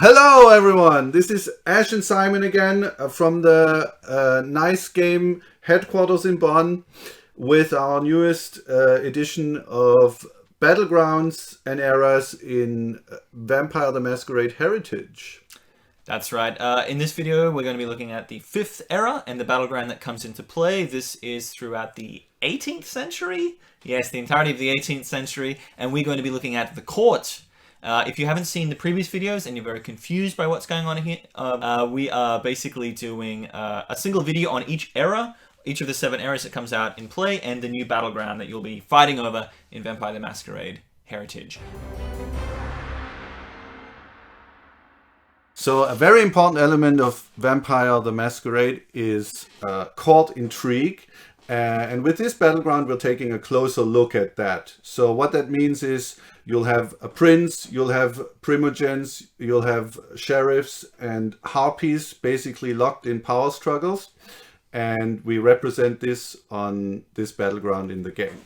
Hello everyone, this is Ash and Simon again from the Nice Game headquarters in Bonn with our newest edition of Battlegrounds and Eras in Vampire the Masquerade Heritage. That's right. In this video, we're going to be looking at the 5th era and the battleground that comes into play. This is throughout the 18th century. Yes, the entirety of the 18th century. And we're going to be looking at the court. If you haven't seen the previous videos and you're very confused by what's going on here, we are basically doing a single video on each era, each of the 7 eras that comes out in play, and the new battleground that you'll be fighting over in Vampire the Masquerade Heritage. So a very important element of Vampire the Masquerade is court intrigue. And with this battleground, we're taking a closer look at that. So what that means is you'll have a prince, you'll have primogents, you'll have sheriffs and harpies basically locked in power struggles. And we represent this on this battleground in the game.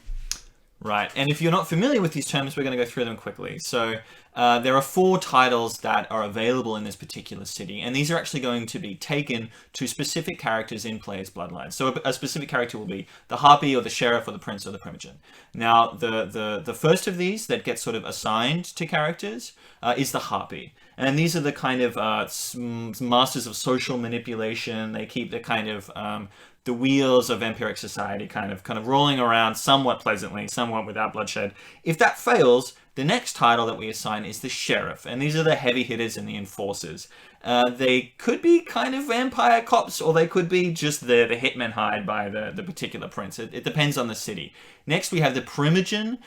Right, and if you're not familiar with these terms, we're going to go through them quickly. So there are 4 titles that are available in this particular city, and these are actually going to be taken to specific characters in players' bloodlines. So a specific character will be the harpy or the sheriff or the prince or the primogen. Now, the first of these that gets sort of assigned to characters is the harpy. And these are the kind of masters of social manipulation. They keep the kind of the wheels of vampiric society kind of rolling around somewhat pleasantly, somewhat without bloodshed. If that fails, the next title that we assign is the sheriff, and these are the heavy hitters and the enforcers. They could be kind of vampire cops, or they could be just the hitmen hired by the particular prince. It depends on the city. Next, we have the primogen,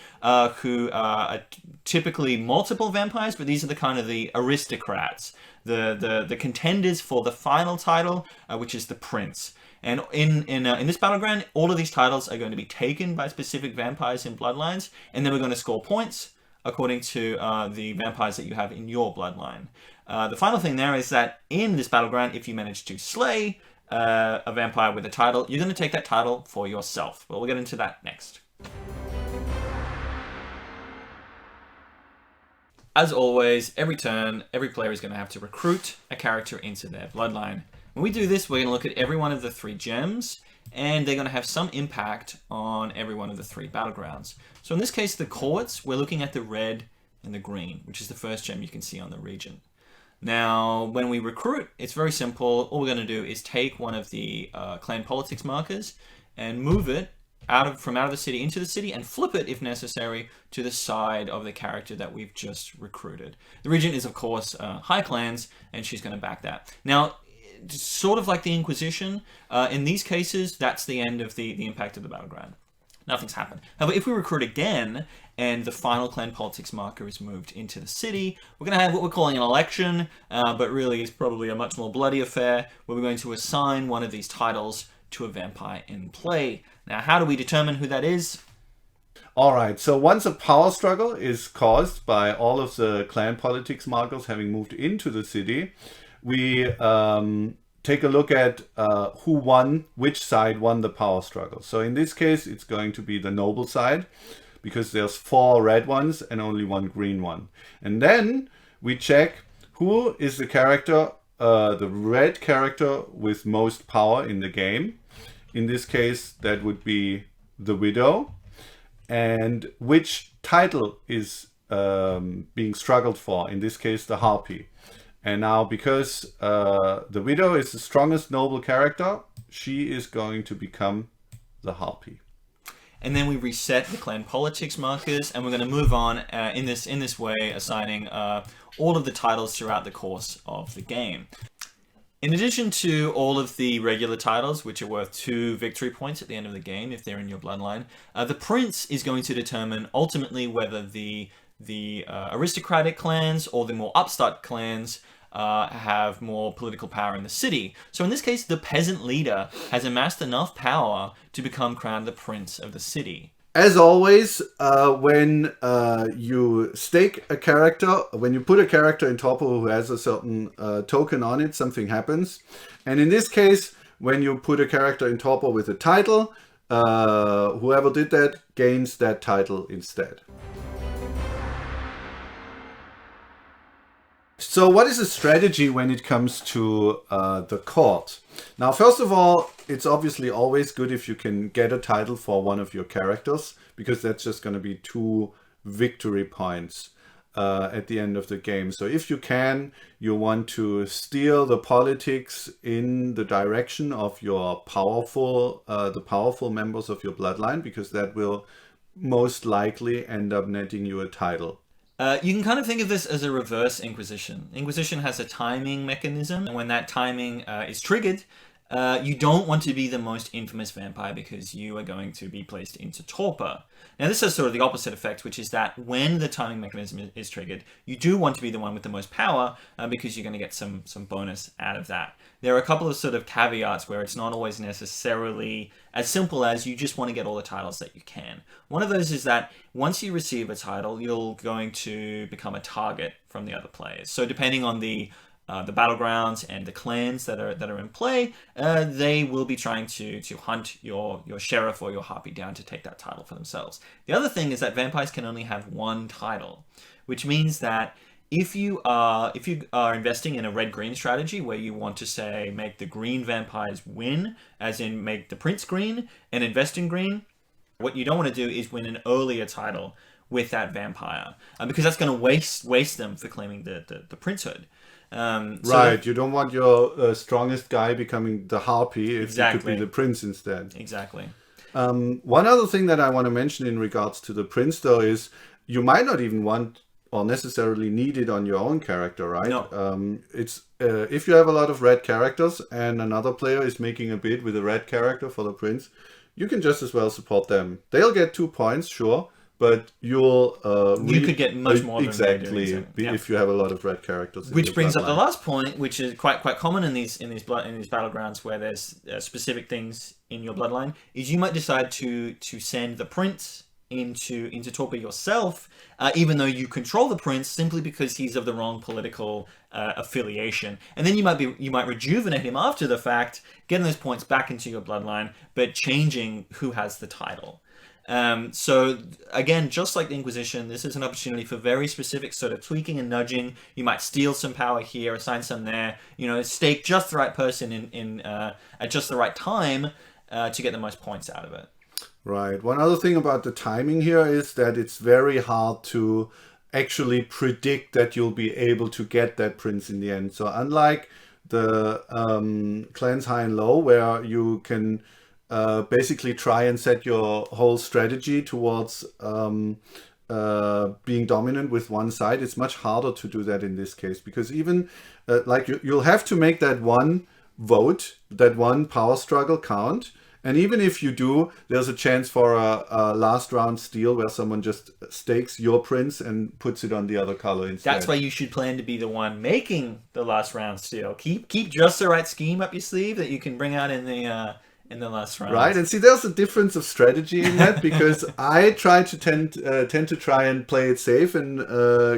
who are typically multiple vampires, but these are the kind of the aristocrats, the contenders for the final title, which is the prince. And in this battleground, all of these titles are going to be taken by specific vampires in bloodlines, and then we're going to score points according to the vampires that you have in your bloodline. The final thing there is that in this battleground, if you manage to slay a vampire with a title, you're going to take that title for yourself. But we'll get into that next. As always, every turn, every player is going to have to recruit a character into their bloodline. When we do this, we're going to look at every one of the 3 gems, and they're going to have some impact on every one of the 3 battlegrounds. So in this case, the courts, we're looking at the red and the green, which is the first gem you can see on the region. Now, when we recruit, it's very simple. All we're going to do is take one of the clan politics markers and move it from out of the city into the city, and flip it, if necessary, to the side of the character that we've just recruited. The regent is, of course, High Clans, and she's going to back that. Now, sort of like the Inquisition, in these cases, that's the end of the impact of the battleground. Nothing's happened. However, if we recruit again, and the final clan politics marker is moved into the city, we're going to have what we're calling an election, but really it's probably a much more bloody affair, where we're going to assign one of these titles to a vampire in play. Now, how do we determine who that is? Alright, so once a power struggle is caused by all of the clan politics markers having moved into the city, we take a look at who won, which side won the power struggle. So in this case, it's going to be the noble side, because there's 4 red ones and only 1 green one. And then we check who is the character, the red character with most power in the game. In this case, that would be the widow. And which title is being struggled for, in this case, the harpy. And now, because the widow is the strongest noble character, she is going to become the harpy. And then we reset the clan politics markers, and we're going to move on in this way, assigning all of the titles throughout the course of the game. In addition to all of the regular titles, which are worth 2 victory points at the end of the game if they're in your bloodline, the prince is going to determine ultimately whether the aristocratic clans or the more upstart clans have more political power in the city. So in this case, the peasant leader has amassed enough power to become crowned the prince of the city. As always, when you stake a character, when you put a character in Torpo who has a certain token on it, something happens. And in this case, when you put a character in Torpo with a title, whoever did that gains that title instead. So what is the strategy when it comes to the court? Now, first of all, it's obviously always good if you can get a title for one of your characters, because that's just going to be 2 victory points at the end of the game. So if you can, you want to steer the politics in the direction of your powerful, the powerful members of your bloodline, because that will most likely end up netting you a title. You can kind of think of this as a reverse Inquisition. Inquisition has a timing mechanism, and when that timing is triggered, you don't want to be the most infamous vampire because you are going to be placed into torpor. Now, this has sort of the opposite effect, which is that when the timing mechanism is triggered, you do want to be the one with the most power because you're going to get some bonus out of that. There are a couple of sort of caveats where it's not always necessarily as simple as you just want to get all the titles that you can. One of those is that once you receive a title, you're going to become a target from the other players. So depending on the battlegrounds and the clans that are in play, they will be trying to hunt your sheriff or your harpy down to take that title for themselves. The other thing is that vampires can only have 1 title, which means that if you are investing in a red-green strategy where you want to, say, make the green vampires win, as in make the prince green and invest in green, what you don't want to do is win an earlier title with that vampire, because that's going to waste them for claiming the princehood. Right, you don't want your strongest guy becoming the harpy if you could be the prince instead. Exactly. One other thing that I want to mention in regards to the prince, though, is you might not even want or necessarily need it on your own character, right? No. It's if you have a lot of red characters and another player is making a bid with a red character for the prince, you can just as well support them. They'll get 2 points, sure. But you'll you could get much more exactly than they do, if you have a lot of red characters. Which brings up the last point, which is quite common in these battlegrounds where there's specific things in your bloodline. Is you might decide to send the prince into torpor yourself, even though you control the prince, simply because he's of the wrong political affiliation, and then you might rejuvenate him after the fact, getting those points back into your bloodline, but changing who has the title. So again, just like the Inquisition, this is an opportunity for very specific sort of tweaking and nudging. You might steal some power here, assign some there, stake just the right person in at just the right time to get the most points out of it. Right. One other thing about the timing here is that it's very hard to actually predict that you'll be able to get that prince in the end. So unlike the clans high and low, where you can basically try and set your whole strategy towards being dominant with one side, it's much harder to do that in this case, because even you'll have to make that one vote, that one power struggle count. And even if you do, there's a chance for a last round steal where someone just stakes your prince and puts it on the other color instead. That's why you should plan to be the one making the last round steal. Keep just the right scheme up your sleeve that you can bring out in the last round. Right, and see, there's a difference of strategy in that, because I try to tend to try and play it safe and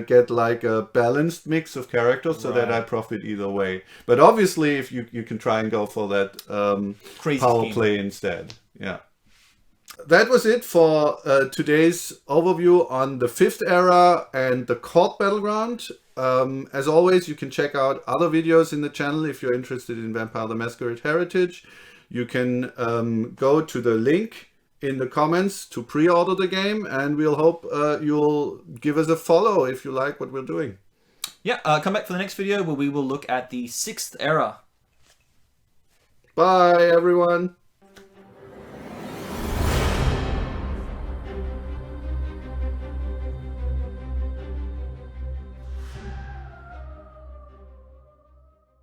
get like a balanced mix of characters so that I profit either way. But obviously, if you can try and go for that power play instead. Yeah. That was it for today's overview on the 5th era and the court battleground. As always, you can check out other videos in the channel if you're interested in Vampire the Masquerade Heritage. You can go to the link in the comments to pre-order the game, and we'll hope you'll give us a follow if you like what we're doing. Yeah, come back for the next video where we will look at the 6th era. Bye, everyone.